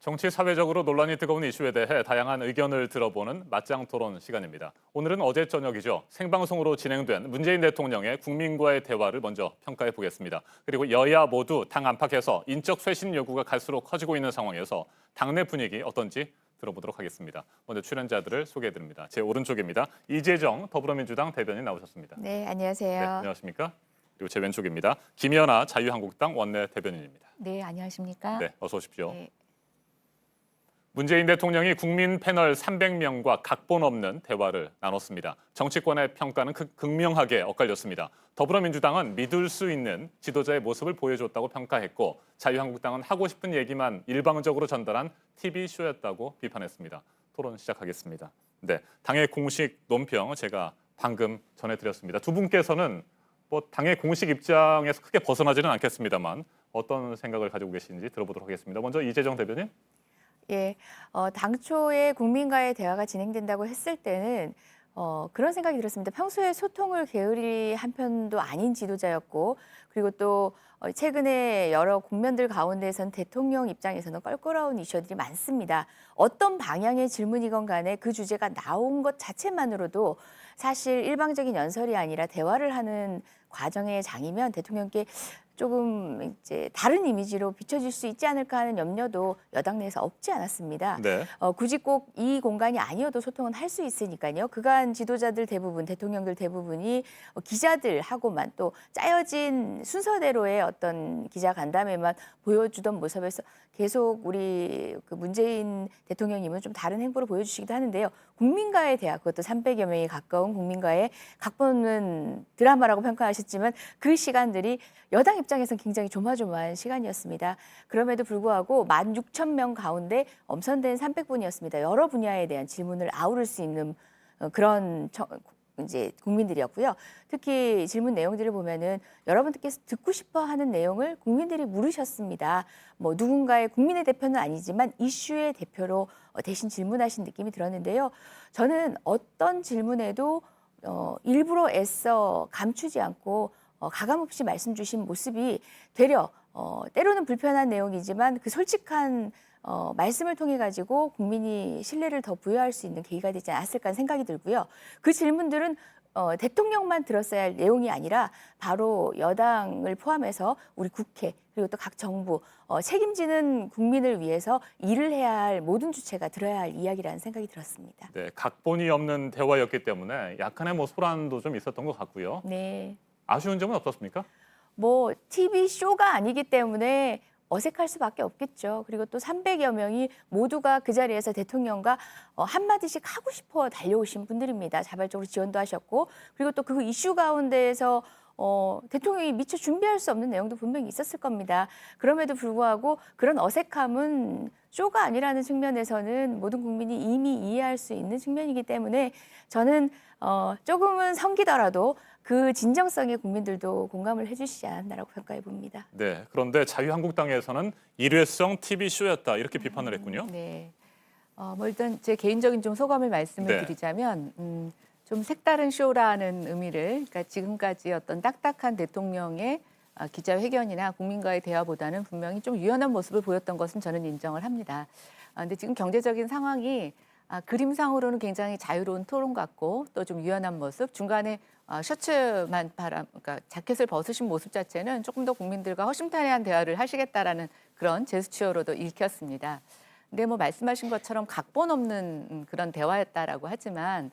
정치 사회적으로 논란이 뜨거운 이슈에 대해 다양한 의견을 들어보는 맞짱 토론 시간입니다. 오늘은 어제 저녁이죠. 생방송으로 진행된 문재인 대통령의 국민과의 대화를 먼저 평가해 보겠습니다. 그리고 여야 모두 당 안팎에서 인적 쇄신 요구가 갈수록 커지고 있는 상황에서 당내 분위기 어떤지 들어보도록 하겠습니다. 먼저 출연자들을 소개해 드립니다. 제 오른쪽입니다. 이재정 더불어민주당 대변인 나오셨습니다. 네, 안녕하세요. 네, 안녕하십니까? 그리고 제 왼쪽입니다. 김연아 자유한국당 원내 대변인입니다. 네, 안녕하십니까? 네, 어서 오십시오. 네. 문재인 대통령이 국민 패널 300명과 각본 없는 대화를 나눴습니다. 정치권의 평가는 극명하게 엇갈렸습니다. 더불어민주당은 믿을 수 있는 지도자의 모습을 보여줬다고 평가했고 자유한국당은 하고 싶은 얘기만 일방적으로 전달한 TV쇼였다고 비판했습니다. 토론 시작하겠습니다. 네, 당의 공식 논평 제가 방금 전해드렸습니다. 두 분께서는 당의 공식 입장에서 크게 벗어나지는 않겠습니다만 어떤 생각을 가지고 계신지 들어보도록 하겠습니다. 먼저 이재정 대변인. 예, 당초에 국민과의 대화가 진행된다고 했을 때는 그런 생각이 들었습니다. 평소에 소통을 게으리한 편도 아닌 지도자였고, 그리고 또 최근에 여러 국면들 가운데에선 대통령 입장에서는 껄끄러운 이슈들이 많습니다. 어떤 방향의 질문이건 간에 그 주제가 나온 것 자체만으로도 사실 일방적인 연설이 아니라 대화를 하는 과정의 장이면 대통령께 조금 이제 다른 이미지로 비춰질 수 있지 않을까 하는 염려도 여당 내에서 없지 않았습니다. 네. 굳이 꼭 이 공간이 아니어도 소통은 할 수 있으니까요. 그간 지도자들 대부분, 대통령들 대부분이 기자들하고만 또 짜여진 순서대로의 어떤 기자 간담회만 보여주던 모습에서 계속 우리 그 문재인 대통령님은 좀 다른 행보를 보여주시기도 하는데요. 국민과의 대화, 그것도 300여 명이 가까운 국민과의 각본은 드라마라고 평가하셨지만 그 시간들이 여당 입장에서는 굉장히 조마조마한 시간이었습니다. 그럼에도 불구하고 16,000명 가운데 엄선된 300분이었습니다. 여러 분야에 대한 질문을 아우를 수 있는 그런 이제 국민들이었고요. 특히 질문 내용들을 보면은 여러분들께서 듣고 싶어 하는 내용을 국민들이 물으셨습니다. 누군가의 국민의 대표는 아니지만 이슈의 대표로 대신 질문하신 느낌이 들었는데요. 저는 어떤 질문에도 일부러 애써 감추지 않고 가감없이 말씀 주신 모습이 되려 때로는 불편한 내용이지만 그 솔직한 말씀을 통해 가지고 국민이 신뢰를 더 부여할 수 있는 계기가 되지 않았을까 하는 생각이 들고요. 그 질문들은 대통령만 들었어야 할 내용이 아니라 바로 여당을 포함해서 우리 국회 그리고 또 각 정부 책임지는 국민을 위해서 일을 해야 할 모든 주체가 들어야 할 이야기라는 생각이 들었습니다. 네, 각본이 없는 대화였기 때문에 약간의 소란도 좀 있었던 것 같고요. 네. 아쉬운 점은 없었습니까? TV 쇼가 아니기 때문에 어색할 수밖에 없겠죠. 그리고 또 300여 명이 모두가 그 자리에서 대통령과 한마디씩 하고 싶어 달려오신 분들입니다. 자발적으로 지원도 하셨고, 그리고 또 그 이슈 가운데에서 대통령이 미처 준비할 수 없는 내용도 분명히 있었을 겁니다. 그럼에도 불구하고 그런 어색함은 쇼가 아니라는 측면에서는 모든 국민이 이미 이해할 수 있는 측면이기 때문에 저는 조금은 성기더라도 그 진정성에 국민들도 공감을 해주시지 않았나라고 평가해 봅니다. 네, 그런데 자유한국당에서는 일회성 TV쇼였다 이렇게 비판을 했군요. 네. 일단 제 개인적인 좀 소감을 말씀을 네. 드리자면 좀 색다른 쇼라는 의미를 그러니까 지금까지 어떤 딱딱한 대통령의 기자회견이나 국민과의 대화보다는 분명히 좀 유연한 모습을 보였던 것은 저는 인정을 합니다. 근데 지금 경제적인 상황이 그림상으로는 굉장히 자유로운 토론 같고 또 좀 유연한 모습, 중간에 셔츠만 그러니까 자켓을 벗으신 모습 자체는 조금 더 국민들과 허심탄회한 대화를 하시겠다라는 그런 제스처로도 읽혔습니다. 근데 말씀하신 것처럼 각본 없는 그런 대화였다라고 하지만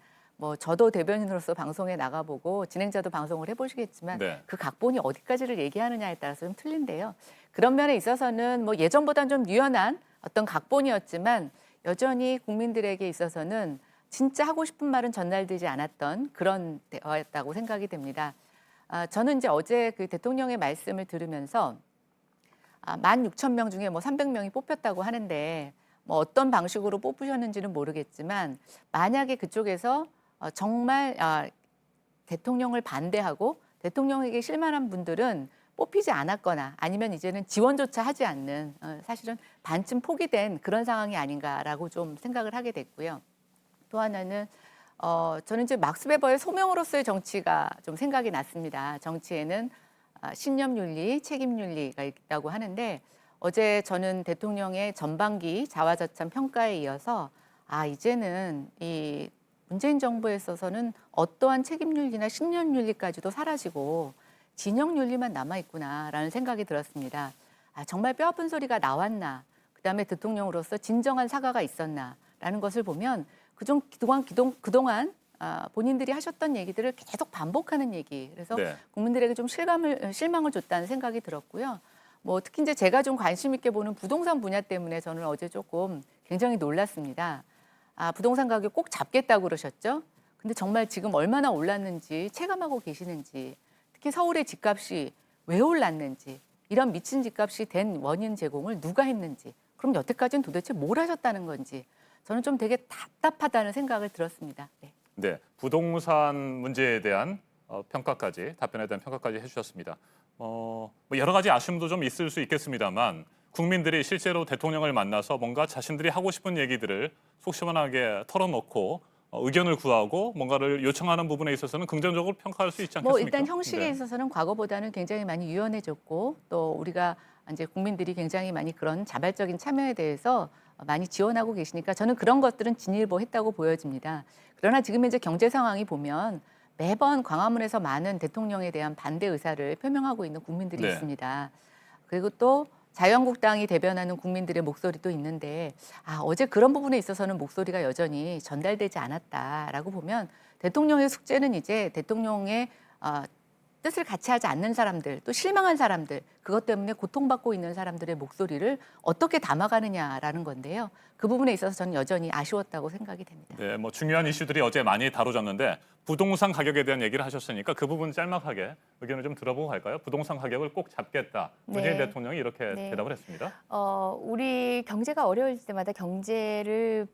저도 대변인으로서 방송에 나가보고 진행자도 방송을 해보시겠지만 네. 그 각본이 어디까지를 얘기하느냐에 따라서 좀 틀린데요. 그런 면에 있어서는 예전보다는 좀 유연한 어떤 각본이었지만 여전히 국민들에게 있어서는 진짜 하고 싶은 말은 전달되지 않았던 그런 대화였다고 생각이 됩니다. 저는 이제 어제 그 대통령의 말씀을 들으면서 16,000명 중에 300명이 뽑혔다고 하는데 어떤 방식으로 뽑으셨는지는 모르겠지만 만약에 그쪽에서 정말 대통령을 반대하고 대통령에게 실망한 분들은 뽑히지 않았거나 아니면 이제는 지원조차 하지 않는 사실은 반쯤 포기된 그런 상황이 아닌가라고 좀 생각을 하게 됐고요. 또 하나는 저는 이제 막스 베버의 소명으로서의 정치가 좀 생각이 났습니다. 정치에는 신념윤리, 책임윤리가 있다고 하는데 어제 저는 대통령의 전반기 자화자찬 평가에 이어서 이제는 이 문재인 정부에 있어서는 어떠한 책임윤리나 신념윤리까지도 사라지고 진영윤리만 남아있구나라는 생각이 들었습니다. 정말 뼈아픈 소리가 나왔나, 그다음에 대통령으로서 진정한 사과가 있었나라는 것을 보면 그동안 본인들이 하셨던 얘기들을 계속 반복하는 얘기. 그래서 네. 국민들에게 좀 실망을 줬다는 생각이 들었고요. 뭐 특히 이제 제가 좀 관심 있게 보는 부동산 분야 때문에 저는 어제 조금 굉장히 놀랐습니다. 부동산 가격 꼭 잡겠다고 그러셨죠? 근데 정말 지금 얼마나 올랐는지 체감하고 계시는지, 특히 서울의 집값이 왜 올랐는지, 이런 미친 집값이 된 원인 제공을 누가 했는지, 그럼 여태까지는 도대체 뭘 하셨다는 건지 저는 좀 되게 답답하다는 생각을 들었습니다. 네. 네, 부동산 문제에 대한 평가까지, 답변에 대한 평가까지 해주셨습니다. 뭐 여러 가지 아쉬움도 좀 있을 수 있겠습니다만 국민들이 실제로 대통령을 만나서 뭔가 자신들이 하고 싶은 얘기들을 속 시원하게 털어놓고 의견을 구하고 뭔가를 요청하는 부분에 있어서는 긍정적으로 평가할 수 있지 않겠습니까? 뭐 일단 형식에 네. 있어서는 과거보다는 굉장히 많이 유연해졌고, 또 우리가 이제 국민들이 굉장히 많이 그런 자발적인 참여에 대해서 많이 지원하고 계시니까 저는 그런 것들은 진일보했다고 보여집니다. 그러나 지금 이제 경제 상황이 보면 매번 광화문에서 많은 대통령에 대한 반대 의사를 표명하고 있는 국민들이 네. 있습니다. 그리고 또 자유한국당이 대변하는 국민들의 목소리도 있는데 어제 그런 부분에 있어서는 목소리가 여전히 전달되지 않았다라고 보면 대통령의 숙제는 이제 대통령의 뜻을 같이 하지 않는 사람들, 또 실망한 사람들, 그것 때문에 고통받고 있는 사람들의 목소리를 어떻게 담아가느냐라는 건데요. 그 부분에 있어서 저는 여전히 아쉬웠다고 생각이 됩니다. 네, 뭐 중요한 이슈들이 어제 많이 다뤄졌는데 부동산 가격에 대한 얘기를 하셨으니까 그 부분 짤막하게 의견을 좀 들어보고 갈까요? 부동산 가격을 꼭 잡겠다. 문재인 네. 대통령이 이렇게 네. 대답을 했습니다. 우리 경제가 어려울 때마다 경제를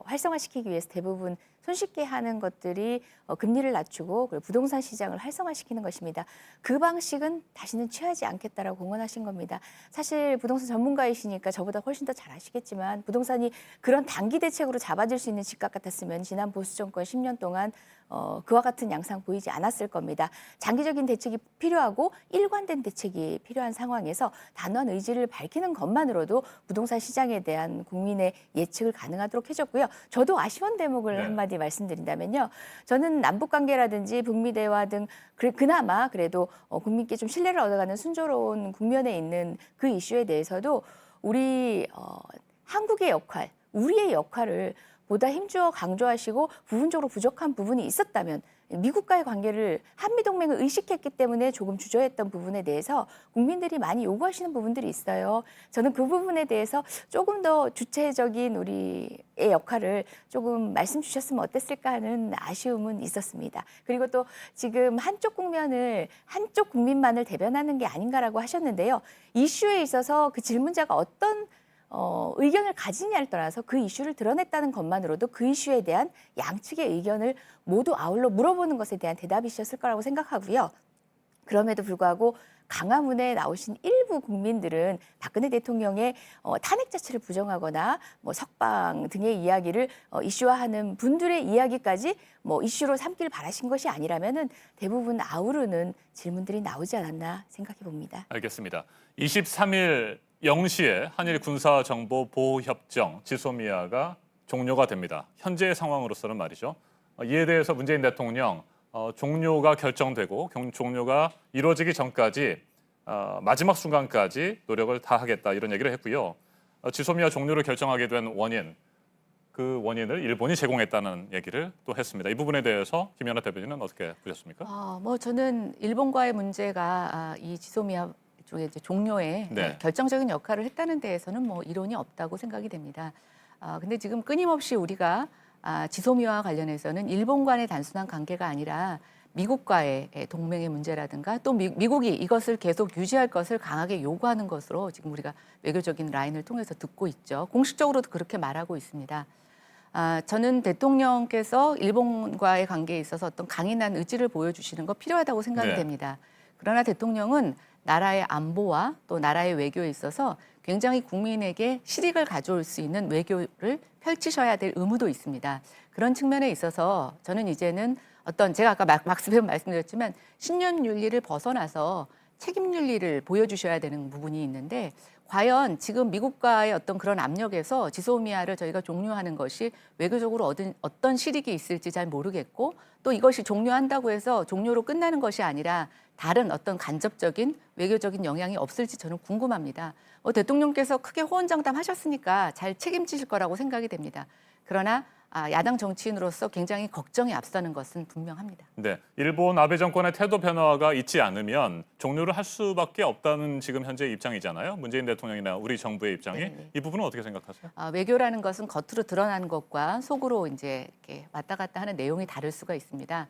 활성화시키기 위해서 대부분 손쉽게 하는 것들이 금리를 낮추고 그리고 부동산 시장을 활성화시키는 것입니다. 그 방식은 다시는 취하지 않겠다라고 공언하신 겁니다. 사실 부동산 전문가이시니까 저보다 훨씬 더 잘 아시겠지만 부동산이 그런 단기 대책으로 잡아줄 수 있는 집값 같았으면 지난 보수 정권 10년 동안 그와 같은 양상 보이지 않았을 겁니다. 장기적인 대책이 필요하고 일관된 대책이 필요한 상황에서 단호한 의지를 밝히는 것만으로도 부동산 시장에 대한 국민의 예측을 가능하도록 해줬고요. 저도 아쉬운 대목을 네. 한마디 말씀드린다면요. 저는 남북관계라든지 북미 대화 등 그나마 그래도 국민께 좀 신뢰를 얻어가는 순조로운 국면에 있는 그 이슈에 대해서도 우리 한국의 역할, 우리의 역할을 보다 힘주어 강조하시고 부분적으로 부족한 부분이 있었다면 미국과의 관계를 한미동맹을 의식했기 때문에 조금 주저했던 부분에 대해서 국민들이 많이 요구하시는 부분들이 있어요. 저는 그 부분에 대해서 조금 더 주체적인 우리의 역할을 조금 말씀 주셨으면 어땠을까 하는 아쉬움은 있었습니다. 그리고 또 지금 한쪽 국면을 한쪽 국민만을 대변하는 게 아닌가라고 하셨는데요. 이슈에 있어서 그 질문자가 어떤 의견을 가지냐를 떠나서 그 이슈를 드러냈다는 것만으로도 그 이슈에 대한 양측의 의견을 모두 아울러 물어보는 것에 대한 대답이셨을 거라고 생각하고요. 그럼에도 불구하고 강화문에 나오신 일부 국민들은 박근혜 대통령의 탄핵 자체를 부정하거나 뭐 석방 등의 이야기를 이슈화하는 분들의 이야기까지 뭐 이슈로 삼길 바라신 것이 아니라면은 대부분 아우르는 질문들이 나오지 않았나 생각해 봅니다. 알겠습니다. 23일 0시에 한일 군사정보보호협정 지소미아가 종료가 됩니다. 현재의 상황으로서는 말이죠. 이에 대해서 문재인 대통령 종료가 결정되고 종료가 이루어지기 전까지 마지막 순간까지 노력을 다하겠다 이런 얘기를 했고요. 지소미아 종료를 결정하게 된 원인, 그 원인을 일본이 제공했다는 얘기를 또 했습니다. 이 부분에 대해서 김연아 대변인은 어떻게 보셨습니까? 뭐 저는 일본과의 문제가 이 지소미아 쪽에 이제 종료에 네. 결정적인 역할을 했다는 데에서는 뭐 이론이 없다고 생각이 됩니다. 근데 지금 끊임없이 우리가 지소미아와 관련해서는 일본과의 단순한 관계가 아니라 미국과의 동맹의 문제라든가 또 미국이 이것을 계속 유지할 것을 강하게 요구하는 것으로 지금 우리가 외교적인 라인을 통해서 듣고 있죠. 공식적으로도 그렇게 말하고 있습니다. 저는 대통령께서 일본과의 관계에 있어서 어떤 강인한 의지를 보여주시는 거 필요하다고 생각이 네. 됩니다. 그러나 대통령은 나라의 안보와 또 나라의 외교에 있어서 굉장히 국민에게 실익을 가져올 수 있는 외교를 펼치셔야 될 의무도 있습니다. 그런 측면에 있어서 저는 이제는 어떤 제가 아까 막스베 말씀드렸지만 신념윤리를 벗어나서 책임윤리를 보여주셔야 되는 부분이 있는데 과연 지금 미국과의 어떤 그런 압력에서 지소미아를 저희가 종료하는 것이 외교적으로 어떤 실익이 있을지 잘 모르겠고 또 이것이 종료한다고 해서 종료로 끝나는 것이 아니라 다른 어떤 간접적인 외교적인 영향이 없을지 저는 궁금합니다. 대통령께서 크게 호언장담하셨으니까 잘 책임지실 거라고 생각이 됩니다. 그러나 야당 정치인으로서 굉장히 걱정이 앞서는 것은 분명합니다. 네, 일본 아베 정권의 태도 변화가 있지 않으면 종료를 할 수밖에 없다는 지금 현재 입장이잖아요. 문재인 대통령이나 우리 정부의 입장이. 네네. 이 부분은 어떻게 생각하세요? 외교라는 것은 겉으로 드러나는 것과 속으로 이제 이렇게 왔다 갔다 하는 내용이 다를 수가 있습니다.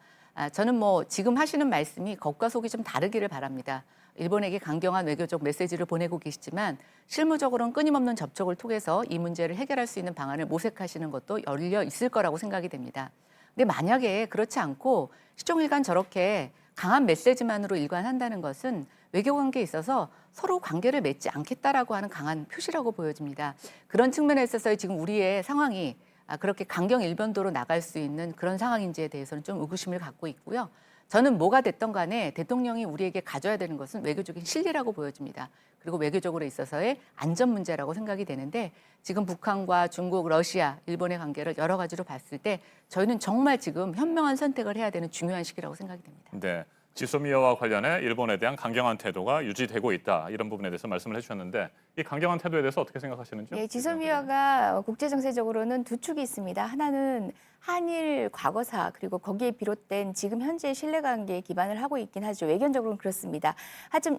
저는 지금 하시는 말씀이 겉과 속이 좀 다르기를 바랍니다. 일본에게 강경한 외교적 메시지를 보내고 계시지만 실무적으로는 끊임없는 접촉을 통해서 이 문제를 해결할 수 있는 방안을 모색하시는 것도 열려 있을 거라고 생각이 됩니다. 근데 만약에 그렇지 않고 시종일관 저렇게 강한 메시지만으로 일관한다는 것은 외교 관계에 있어서 서로 관계를 맺지 않겠다라고 하는 강한 표시라고 보여집니다. 그런 측면에 있어서 지금 우리의 상황이 그렇게 강경 일변도로 나갈 수 있는 그런 상황인지에 대해서는 좀 의구심을 갖고 있고요. 저는 뭐가 됐던 간에 대통령이 우리에게 가져야 되는 것은 외교적인 실리라고 보여집니다. 그리고 외교적으로 있어서의 안전 문제라고 생각이 되는데 지금 북한과 중국, 러시아, 일본의 관계를 여러 가지로 봤을 때 저희는 정말 지금 현명한 선택을 해야 되는 중요한 시기라고 생각이 됩니다. 네, 지소미아와 관련해 일본에 대한 강경한 태도가 유지되고 있다. 이런 부분에 대해서 말씀을 해주셨는데 이 강경한 태도에 대해서 어떻게 생각하시는지요? 예, 지소미아가 국제 정세적으로는 두 축이 있습니다. 하나는 한일 과거사 그리고 거기에 비롯된 지금 현재 신뢰관계에 기반을 하고 있긴 하죠. 외견적으로는 그렇습니다.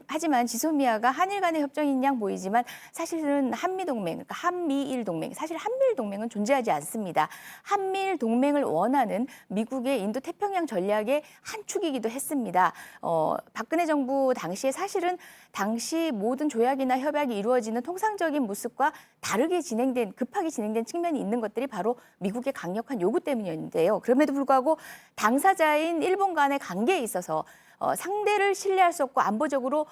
하지만 지소미아가 한일 간의 협정인 양 보이지만 사실은 한미동맹, 그러니까 한미일 동맹, 사실 한미일 동맹은 존재하지 않습니다. 한미일 동맹을 원하는 미국의 인도 태평양 전략의 한 축이기도 했습니다. 박근혜 정부 당시에 사실은 당시 모든 조약이나 협약이 이루어지는 통상적인 모습과 다르게 급하게 진행된 측면이 있는 것들이 바로 미국의 강력한 요구 때문이었는데요. 그럼에도 불구하고 당사자인 일본 간의 관계에 있어서 상대를 신뢰할 수 없고 안보적으로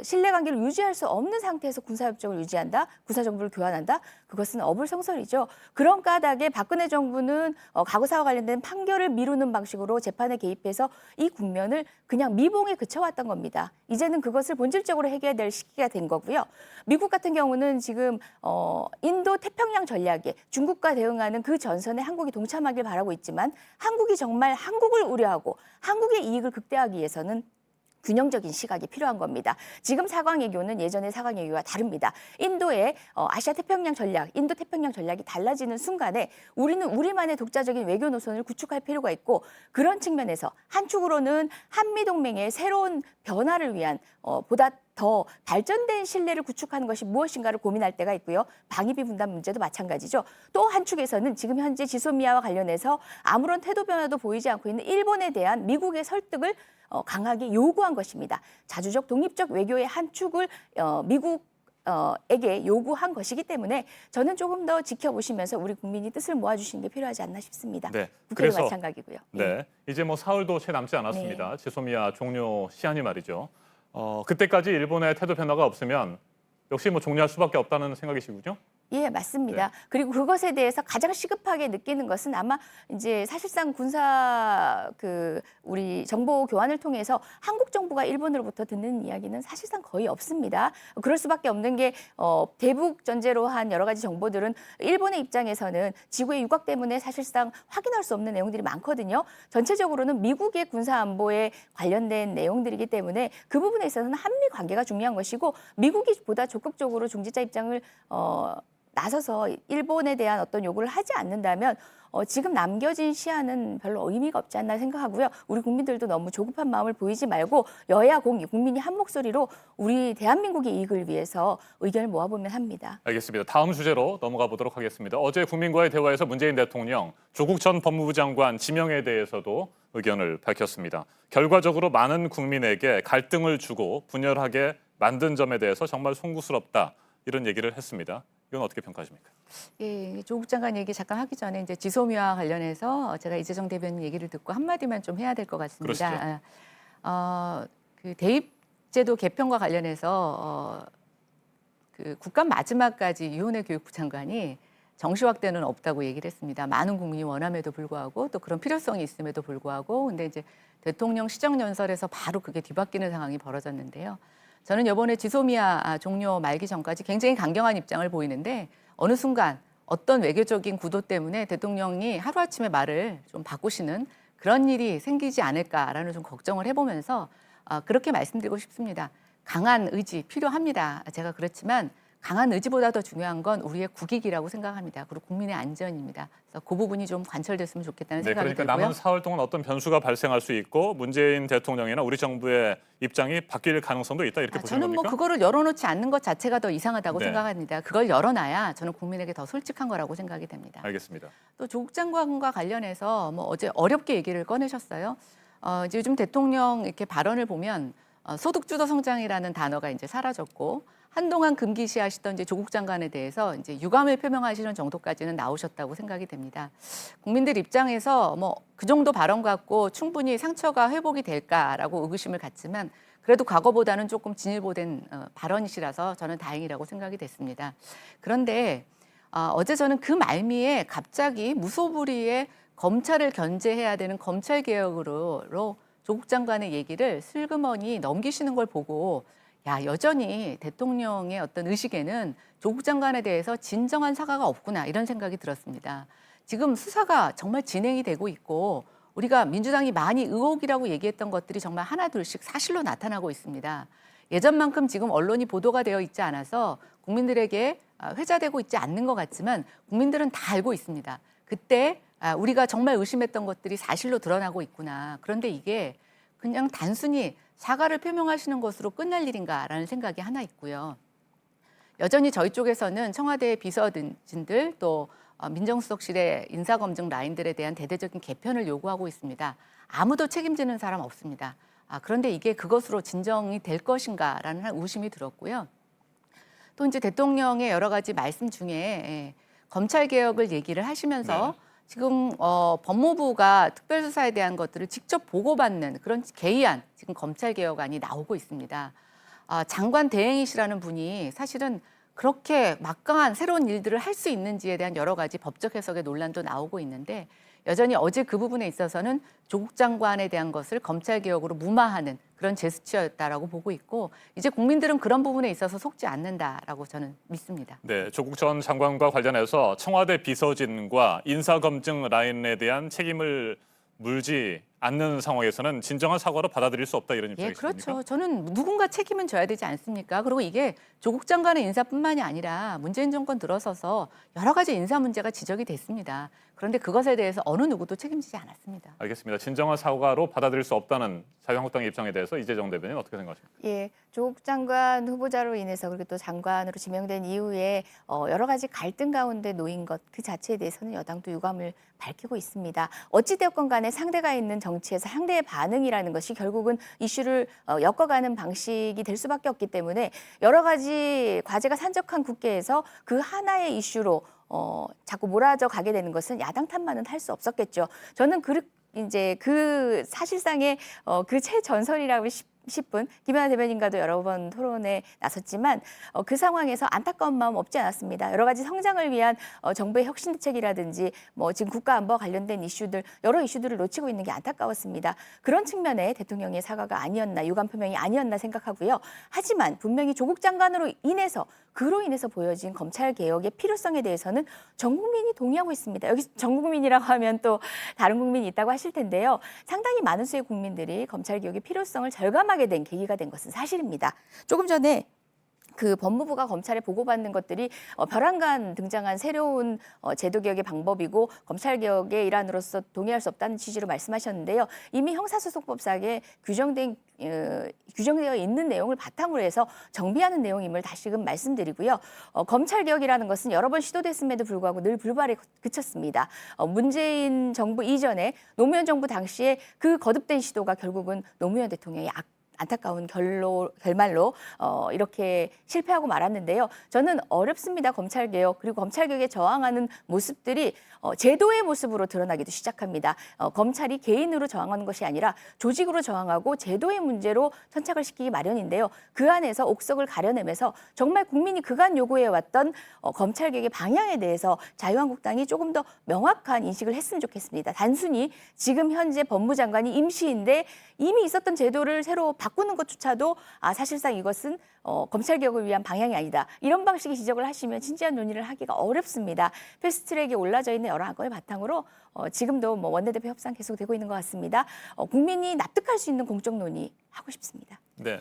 신뢰관계를 유지할 수 없는 상태에서 군사협정을 유지한다, 군사정보를 교환한다, 그것은 어불성설이죠. 그런 까닭에 박근혜 정부는 과거사와 관련된 판결을 미루는 방식으로 재판에 개입해서 이 국면을 그냥 미봉에 그쳐왔던 겁니다. 이제는 그것을 본질적으로 해결해야 될 시기가 된 거고요. 미국 같은 경우는 지금 인도 태평양 전략에 중국과 대응하는 그 전선에 한국이 동참하길 바라고 있지만 한국이 정말 한국을 우려하고 한국의 이익을 극대화하기 위해서는 균형적인 시각이 필요한 겁니다. 지금 사강외교는 예전의 사강외교와 다릅니다. 인도의 아시아 태평양 전략, 인도 태평양 전략이 달라지는 순간에 우리는 우리만의 독자적인 외교 노선을 구축할 필요가 있고 그런 측면에서 한축으로는 한미동맹의 새로운 변화를 위한 보다 더 발전된 신뢰를 구축하는 것이 무엇인가를 고민할 때가 있고요. 방위비 분담 문제도 마찬가지죠. 또 한축에서는 지금 현재 지소미아와 관련해서 아무런 태도 변화도 보이지 않고 있는 일본에 대한 미국의 설득을 강하게 요구한 것입니다. 자주적 독립적 외교의 한 축을 미국에게 요구한 것이기 때문에 저는 조금 더 지켜보시면서 우리 국민이 뜻을 모아주시는 게 필요하지 않나 싶습니다. 네, 국회도 마찬가지고요. 네, 이제 사흘도 채 남지 않았습니다. 네. 지소미아 종료 시한이 말이죠. 그때까지 일본의 태도 변화가 없으면 역시 종료할 수밖에 없다는 생각이시군요. 예, 맞습니다. 네. 그리고 그것에 대해서 가장 시급하게 느끼는 것은 아마 이제 사실상 군사 우리 정보 교환을 통해서 한국 정부가 일본으로부터 듣는 이야기는 사실상 거의 없습니다. 그럴 수밖에 없는 게 대북 전제로 한 여러 가지 정보들은 일본의 입장에서는 지구의 유곽 때문에 사실상 확인할 수 없는 내용들이 많거든요. 전체적으로는 미국의 군사 안보에 관련된 내용들이기 때문에 그 부분에 있어서는 한미 관계가 중요한 것이고 미국이 보다 적극적으로 중재자 입장을 나서서 일본에 대한 어떤 요구를 하지 않는다면 지금 남겨진 시한은 별로 의미가 없지 않나 생각하고요. 우리 국민들도 너무 조급한 마음을 보이지 말고 여야 공의, 국민이 한 목소리로 우리 대한민국의 이익을 위해서 의견을 모아보면 합니다. 알겠습니다. 다음 주제로 넘어가 보도록 하겠습니다. 어제 국민과의 대화에서 문재인 대통령 조국 전 법무부 장관 지명에 대해서도 의견을 밝혔습니다. 결과적으로 많은 국민에게 갈등을 주고 분열하게 만든 점에 대해서 정말 송구스럽다 이런 얘기를 했습니다. 이건 어떻게 평가하십니까? 예, 조국 장관 얘기 잠깐 하기 전에 이제 지소미아와 관련해서 제가 이재정 대변인 얘기를 듣고 한마디만 좀 해야 될 것 같습니다. 그 대입제도 개편과 관련해서 그 국감 마지막까지 유은혜 교육부 장관이 정시 확대는 없다고 얘기를 했습니다. 많은 국민이 원함에도 불구하고 또 그런 필요성이 있음에도 불구하고 근데 이제 대통령 시정연설에서 바로 그게 뒤바뀌는 상황이 벌어졌는데요. 저는 이번에 지소미아 종료 말기 전까지 굉장히 강경한 입장을 보이는데 어느 순간 어떤 외교적인 구도 때문에 대통령이 하루아침에 말을 좀 바꾸시는 그런 일이 생기지 않을까라는 좀 걱정을 해보면서 그렇게 말씀드리고 싶습니다. 강한 의지 필요합니다. 제가 그렇지만 강한 의지보다 더 중요한 건 우리의 국익이라고 생각합니다. 그리고 국민의 안전입니다. 그래서 그 부분이 좀 관철됐으면 좋겠다는 네, 생각이 그러니까 들고요. 남은 4월 동안 어떤 변수가 발생할 수 있고 문재인 대통령이나 우리 정부의 입장이 바뀔 가능성도 있다 이렇게 보시는 저는 뭐 겁니까? 그거를 열어놓지 않는 것 자체가 더 이상하다고 네. 생각합니다. 그걸 열어놔야 저는 국민에게 더 솔직한 거라고 생각이 됩니다. 알겠습니다. 또 조국 장관과 관련해서 뭐 어제 어렵게 얘기를 꺼내셨어요. 이제 요즘 대통령 이렇게 발언을 보면 소득주도 성장이라는 단어가 이제 사라졌고 한동안 금기시하시던 이제 조국 장관에 대해서 이제 유감을 표명하시는 정도까지는 나오셨다고 생각이 됩니다. 국민들 입장에서 뭐 그 정도 발언 갖고 충분히 상처가 회복이 될까라고 의구심을 갖지만 그래도 과거보다는 조금 진일보된 발언이시라서 저는 다행이라고 생각이 됐습니다. 그런데 어제 저는 그 말미에 갑자기 무소불위의 검찰을 견제해야 되는 검찰 개혁으로 조국 장관의 얘기를 슬그머니 넘기시는 걸 보고 야, 여전히 대통령의 어떤 의식에는 조국 장관에 대해서 진정한 사과가 없구나 이런 생각이 들었습니다. 지금 수사가 정말 진행이 되고 있고 우리가 민주당이 많이 의혹이라고 얘기했던 것들이 정말 하나둘씩 사실로 나타나고 있습니다. 예전만큼 지금 언론이 보도가 되어 있지 않아서 국민들에게 회자되고 있지 않는 것 같지만 국민들은 다 알고 있습니다. 그때 우리가 정말 의심했던 것들이 사실로 드러나고 있구나. 그런데 이게 그냥 단순히 사과를 표명하시는 것으로 끝날 일인가라는 생각이 하나 있고요. 여전히 저희 쪽에서는 청와대 비서진들 또 민정수석실의 인사검증 라인들에 대한 대대적인 개편을 요구하고 있습니다. 아무도 책임지는 사람 없습니다. 그런데 이게 그것으로 진정이 될 것인가라는 의심이 들었고요. 또 이제 대통령의 여러 가지 말씀 중에 검찰 개혁을 얘기를 하시면서 지금 법무부가 특별수사에 대한 것들을 직접 보고받는 그런 개의안 지금 검찰 개혁안이 나오고 있습니다. 장관 대행이시라는 분이 사실은 그렇게 막강한 새로운 일들을 할 수 있는지에 대한 여러 가지 법적 해석의 논란도 나오고 있는데 여전히 어제 그 부분에 있어서는 조국 장관에 대한 것을 검찰 개혁으로 무마하는 그런 제스처였다라고 보고 있고 이제 국민들은 그런 부분에 있어서 속지 않는다라고 저는 믿습니다. 네, 조국 전 장관과 관련해서 청와대 비서진과 인사검증 라인에 대한 책임을 물지 않는 상황에서는 진정한 사과로 받아들일 수 없다 이런 입장이십니까? 그렇죠. 저는 누군가 책임은 져야 되지 않습니까? 그리고 이게 조국 장관의 인사뿐만이 아니라 문재인 정권 들어서서 여러 가지 인사 문제가 지적이 됐습니다. 그런데 그것에 대해서 어느 누구도 책임지지 않았습니다. 알겠습니다. 진정한 사과로 받아들일 수 없다는 자유한국당의 입장에 대해서 이재정 대변인 어떻게 생각하십니까? 예, 조국 장관 후보자로 인해서 그리고 또 장관으로 지명된 이후에 여러 가지 갈등 가운데 놓인 것 그 자체에 대해서는 여당도 유감을 밝히고 있습니다. 어찌되었건 간에 상대가 있는 정치에서 상대의 반응이라는 것이 결국은 이슈를 엮어가는 방식이 될 수밖에 없기 때문에 여러 가지 과제가 산적한 국회에서 그 하나의 이슈로 자꾸 몰아져 가게 되는 것은 야당 탓만은 할 수 없었겠죠. 저는 이제 그 사실상의 그 최전선이라고 싶은 김연아 대변인과도 여러 번 토론에 나섰지만 그 상황에서 안타까운 마음 없지 않았습니다. 여러 가지 성장을 위한 정부의 혁신 대책이라든지 뭐 지금 국가 안보와 관련된 이슈들 여러 이슈들을 놓치고 있는 게 안타까웠습니다. 그런 측면에 대통령의 사과가 아니었나 유감 표명이 아니었나 생각하고요. 하지만 분명히 조국 장관으로 인해서 그로 인해서 보여진 검찰 개혁의 필요성에 대해서는 전 국민이 동의하고 있습니다. 여기 전 국민이라고 하면 또 다른 국민이 있다고 하실 텐데요. 상당히 많은 수의 국민들이 검찰 개혁의 필요성을 절감하게 된 계기가 된 것은 사실입니다. 조금 전에 그 법무부가 검찰에 보고받는 것들이 벼랑간 등장한 새로운 제도 개혁의 방법이고 검찰 개혁의 일환으로서 동의할 수 없다는 취지로 말씀하셨는데요. 이미 형사소송법상에 규정되어 있는 내용을 바탕으로 해서 정비하는 내용임을 다시금 말씀드리고요. 검찰 개혁이라는 것은 여러 번 시도됐음에도 불구하고 늘 불발에 그쳤습니다. 문재인 정부 이전에 노무현 정부 당시에 그 거듭된 시도가 결국은 노무현 대통령의 안타까운 결말로 이렇게 실패하고 말았는데요. 저는 어렵습니다. 검찰개혁 그리고 검찰개혁에 저항하는 모습들이 제도의 모습으로 드러나기도 시작합니다. 검찰이 개인으로 저항하는 것이 아니라 조직으로 저항하고 제도의 문제로 천착을 시키기 마련인데요. 그 안에서 옥석을 가려내면서 정말 국민이 그간 요구해왔던 검찰개혁의 방향에 대해서 자유한국당이 조금 더 명확한 인식을 했으면 좋겠습니다. 단순히 지금 현재 법무장관이 임시인데 이미 있었던 제도를 새로 바꾸는 것조차도 사실상 이것은 검찰 개혁을 위한 방향이 아니다. 이런 방식의 지적을 하시면 진지한 논의를 하기가 어렵습니다. 패스트트랙에 올라져 있는 여러 안건을 바탕으로 지금도 뭐 원내대표 협상 계속되고 있는 것 같습니다. 국민이 납득할 수 있는 공적 논의 하고 싶습니다. 네.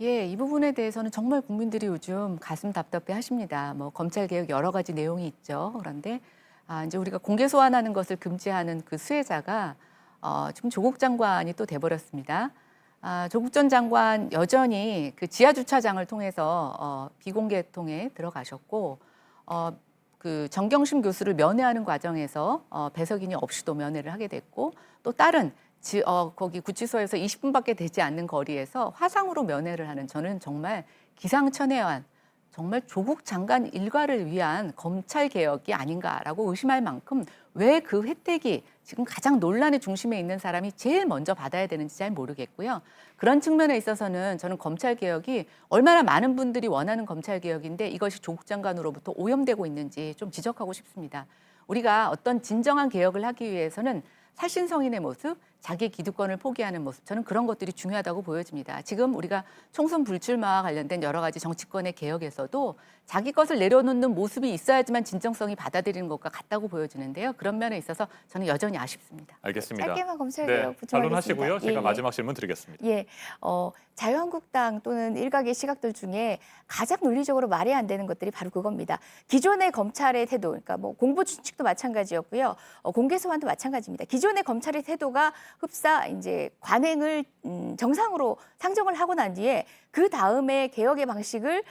예, 이 부분에 대해서는 정말 국민들이 요즘 가슴 답답해 하십니다. 뭐 검찰 개혁 여러 가지 내용이 있죠. 그런데 이제 우리가 공개 소환하는 것을 금지하는 그 수혜자가 지금 조국 장관이 또 돼버렸습니다. 조국 전 장관 여전히 그 지하 주차장을 통해서 비공개 통에 들어가셨고 그 정경심 교수를 면회하는 과정에서 배석인이 없이도 면회를 하게 됐고 또 다른 거기 구치소에서 20분밖에 되지 않는 거리에서 화상으로 면회를 하는 저는 정말 기상천외한 정말 조국 장관 일가를 위한 검찰 개혁이 아닌가라고 의심할 만큼 왜 그 혜택이 지금 가장 논란의 중심에 있는 사람이 제일 먼저 받아야 되는지 잘 모르겠고요. 그런 측면에 있어서는 저는 검찰 개혁이 얼마나 많은 분들이 원하는 검찰 개혁인데 이것이 조국 장관으로부터 오염되고 있는지 좀 지적하고 싶습니다. 우리가 어떤 진정한 개혁을 하기 위해서는 살신성인의 모습, 자기의 기득권을 포기하는 모습, 저는 그런 것들이 중요하다고 보여집니다. 지금 우리가 총선 불출마와 관련된 여러 가지 정치권의 개혁에서도 자기 것을 내려놓는 모습이 있어야지만 진정성이 받아들이는 것과 같다고 보여지는데요. 그런 면에 있어서 저는 여전히 아쉽습니다. 알겠습니다. 짧게만 검찰 네, 개혁 부탁하겠습니다. 반론하시고요. 제가 예, 예. 마지막 질문 드리겠습니다. 예, 자유한국당 또는 일각의 시각들 중에 가장 논리적으로 말이 안 되는 것들이 바로 그겁니다. 기존의 검찰의 태도, 그러니까 뭐 공보준칙도 마찬가지였고요, 공개 소환도 마찬가지입니다. 기존의 검찰의 태도가 흡사 이제 관행을 정상으로 상정을 하고 난 뒤에 그 다음에 개혁의 방식을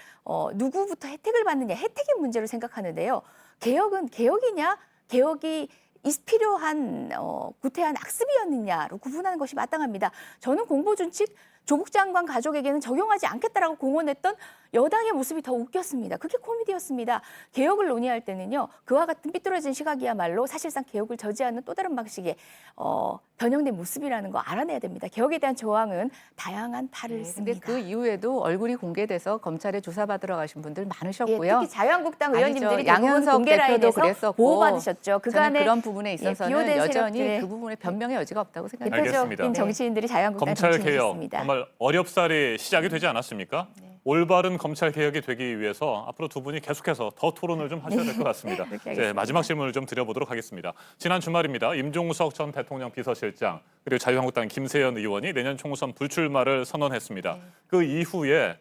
누구부터 혜택을 받느냐, 혜택의 문제로 생각하는데요. 개혁은 개혁이냐, 개혁이 필요한 구태한 악습이었느냐로 구분하는 것이 마땅합니다. 저는 공보준칙 조국 장관 가족에게는 적용하지 않겠다라고 공언했던 여당의 모습이 더 웃겼습니다. 그게 코미디였습니다. 개혁을 논의할 때는요, 그와 같은 삐뚤어진 시각이야말로 사실상 개혁을 저지하는 또 다른 방식의 변형된 모습이라는 거 알아내야 됩니다. 개혁에 대한 저항은 다양한 탈을 근데 씁니다. 그 이후에도 얼굴이 공개돼서 검찰에 조사받으러 가신 분들 예, 많으셨고요. 특히 자유한국당 의원님들이 아니죠. 대부분 양현석 공개 대표도 라인에서 그랬었고 보호받으셨죠. 저는 그간의 그런 부분에 있어서는 비호된 여전히 세력들의 그 부분에 변명의 여지가 없다고 생각합니다. 알겠습니다. 대표적인 정치인들이 자유한국당 검찰 개혁 정치인이었습니다. 정말 어렵사리 시작이 되지 않았습니까? 올바른 검찰 개혁이 되기 위해서 앞으로 두 분이 계속해서 더 토론을 좀 하셔야 될 것 같습니다. 그렇게 이제 하겠습니다. 마지막 질문을 좀 드려보도록 하겠습니다. 지난 주말입니다. 임종석 전 대통령 비서실장 그리고 자유한국당 김세연 의원이 내년 총선 불출마를 선언했습니다. 그 이후에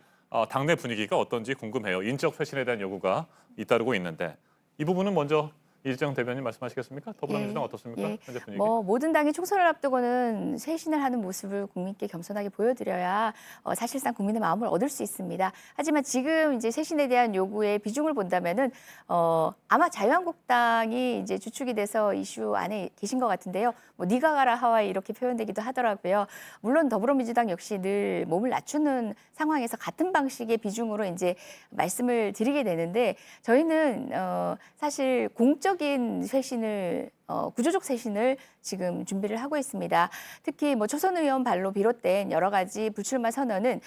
당내 분위기가 어떤지 궁금해요. 인적 쇄신에 대한 요구가 잇따르고 있는데 이 부분은 먼저 이재정 대변인 말씀하시겠습니까? 더불어민주당 어떻습니까? 예. 현재 분위기. 모든 당이 총선을 앞두고는 쇄신을 하는 모습을 국민께 겸손하게 보여드려야 사실상 국민의 마음을 얻을 수 있습니다. 하지만 지금 이제 쇄신에 대한 요구의 비중을 본다면은 아마 자유한국당이 이제 주축이 돼서 이슈 안에 계신 것 같은데요. 뭐 네가 가라 하와이 이렇게 표현되기도 하더라고요. 물론 더불어민주당 역시 늘 몸을 낮추는 상황에서 같은 방식의 비중으로 이제 말씀을 드리게 되는데 저희는 사실 공적인 쇄신을 구조적 쇄신을 지금 준비를 하고 있습니다. 특히 뭐 초선 의원 발로 비롯된 여러 가지 불출마 선언은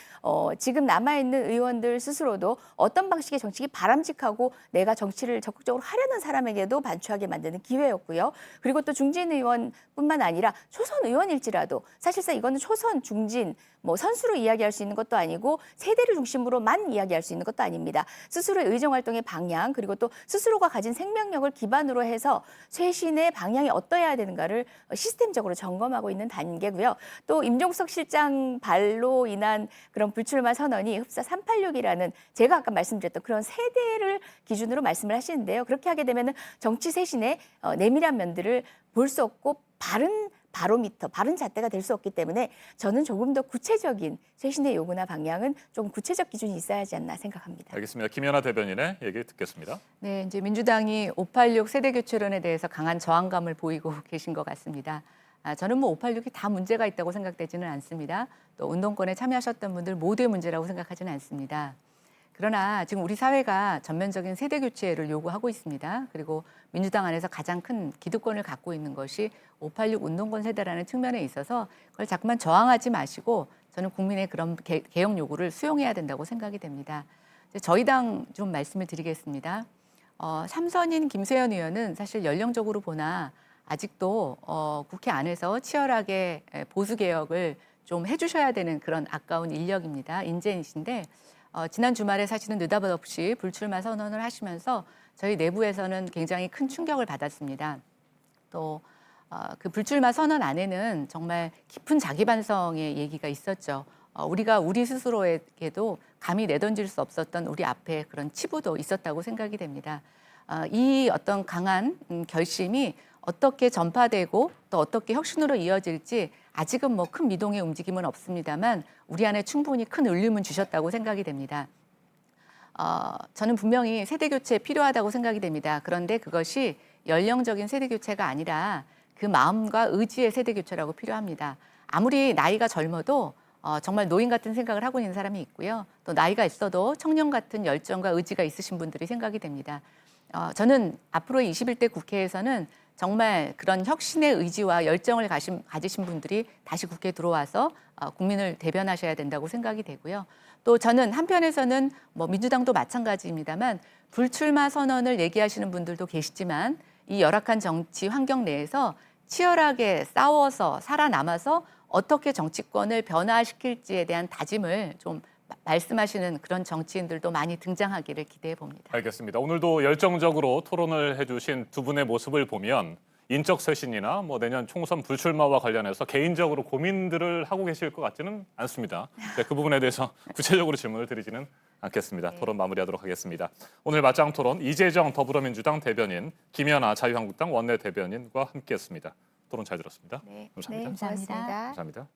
지금 남아있는 의원들 스스로도 어떤 방식의 정치가 바람직하고 내가 정치를 적극적으로 하려는 사람에게도 반추하게 만드는 기회였고요. 그리고 또 중진 의원뿐만 아니라 초선 의원일지라도 사실상 이거는 초선, 중진, 뭐 선수로 이야기할 수 있는 것도 아니고 세대를 중심으로만 이야기할 수 있는 것도 아닙니다. 스스로의 의정활동의 방향 그리고 또 스스로가 가진 생명력을 기반으로 해서 쇄신의 방향이 어떠해야 되는가를 시스템적으로 점검하고 있는 단계고요. 또 임종석 실장 발로 인한 그런 불출마 선언이 흡사 386이라는 제가 아까 말씀드렸던 그런 세대를 기준으로 말씀을 하시는데요. 그렇게 하게 되면 정치 쇄신의 내밀한 면들을 볼 수 없고 바른 바로미터, 바른 잣대가 될 수 없기 때문에 저는 조금 더 구체적인 쇄신의 요구나 방향은 좀 구체적 기준이 있어야 하지 않나 생각합니다. 알겠습니다. 김연아 대변인의 얘기 듣겠습니다. 네, 이제 민주당이 586 세대 교체론에 대해서 강한 저항감을 보이고 계신 것 같습니다. 저는 뭐 586이 다 문제가 있다고 생각되지는 않습니다. 또 운동권에 참여하셨던 분들 모두의 문제라고 생각하지는 않습니다. 그러나 지금 우리 사회가 전면적인 세대 교체를 요구하고 있습니다. 그리고 민주당 안에서 가장 큰 기득권을 갖고 있는 것이 586 운동권 세대라는 측면에 있어서 그걸 자꾸만 저항하지 마시고 저는 국민의 그런 개혁 요구를 수용해야 된다고 생각이 됩니다. 저희 당 좀 말씀을 드리겠습니다. 삼선인 김세연 의원은 사실 연령적으로 보나 아직도 국회 안에서 치열하게 보수 개혁을 좀 해주셔야 되는 그런 아까운 인력입니다. 인재이신데 지난 주말에 사실은 느닷없이 불출마 선언을 하시면서 저희 내부에서는 굉장히 큰 충격을 받았습니다. 또 그 불출마 선언 안에는 정말 깊은 자기 반성의 얘기가 있었죠. 우리가 우리 스스로에게도 감히 내던질 수 없었던 우리 앞에 그런 치부도 있었다고 생각이 됩니다. 이 어떤 강한 결심이 어떻게 전파되고 또 어떻게 혁신으로 이어질지 아직은 뭐 큰 미동의 움직임은 없습니다만 우리 안에 충분히 큰 울림은 주셨다고 생각이 됩니다. 저는 분명히 세대 교체 필요하다고 생각이 됩니다. 그런데 그것이 연령적인 세대 교체가 아니라 그 마음과 의지의 세대 교체라고 필요합니다. 아무리 나이가 젊어도 정말 노인 같은 생각을 하고 있는 사람이 있고요. 또 나이가 있어도 청년 같은 열정과 의지가 있으신 분들이 생각이 됩니다. 저는 앞으로 21대 국회에서는 정말 그런 혁신의 의지와 열정을 가지신 분들이 다시 국회에 들어와서 국민을 대변하셔야 된다고 생각이 되고요. 또 저는 한편에서는 뭐 민주당도 마찬가지입니다만 불출마 선언을 얘기하시는 분들도 계시지만 이 열악한 정치 환경 내에서 치열하게 싸워서 살아남아서 어떻게 정치권을 변화시킬지에 대한 다짐을 좀 말씀하시는 그런 정치인들도 많이 등장하기를 기대해 봅니다. 알겠습니다. 오늘도 열정적으로 토론을 해주신 두 분의 모습을 보면 인적 쇄신이나 뭐 내년 총선 불출마와 관련해서 개인적으로 고민들을 하고 계실 것 같지는 않습니다. 그 부분에 대해서 구체적으로 질문을 드리지는 않겠습니다. 토론 마무리하도록 하겠습니다. 오늘 맞짱 토론 이재정 더불어민주당 대변인, 김연아 자유한국당 원내 대변인과 함께했습니다. 토론 잘 들었습니다. 네, 감사합니다. 고맙습니다. 감사합니다.